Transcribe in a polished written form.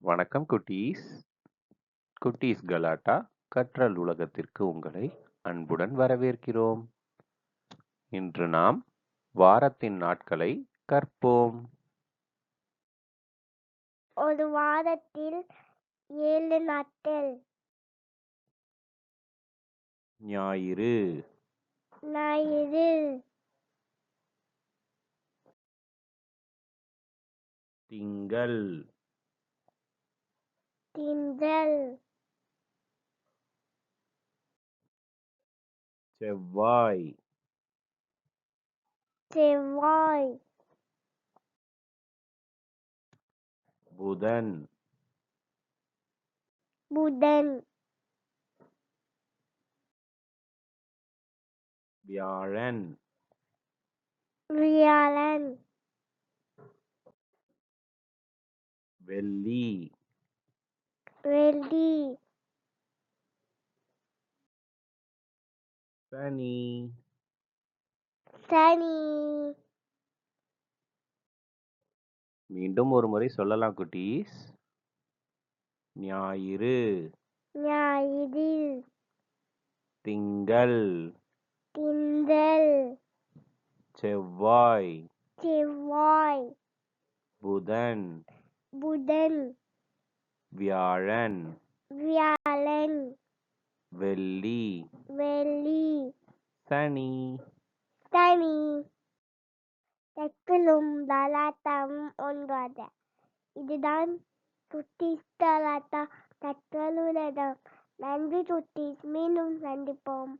வணக்கம் குட்டீஸ். குட்டீஸ் கலாட்டா கற்றல் உலகத்திற்கு உங்களை அன்புடன் வரவேற்கிறோம். இன்று நாம் வாரத்தின் நாட்களை கற்போம். ஒரு வாரத்தில் 7 நாட்கள். ஞாயிறு, ஞாயிறு, திங்கள், திங்கள், செவ்வாய், செவ்வாய், புதன், புதன், வியாழன், வியாழன், வெள்ளி, வெள்ளி, சனி. சனி. மீண்டும் ஒரு முறை சொல்லலாம் குட்டீஸ். ஞாயிறு, ஞாயிறு, திங்கள், திங்கள், செவ்வாய், செவ்வாய், புதன், புதன், வியாழன், வியாழன், வெள்ளி, வெள்ளி, சனி. சனி. கற்களும் கலாட்டாவும் ஒன்றாக. இதுதான் குட்டீஸ் கலாட்டா கற்றல் உலகம். நன்றி குட்டீஸ், மீண்டும் சந்திப்போம்.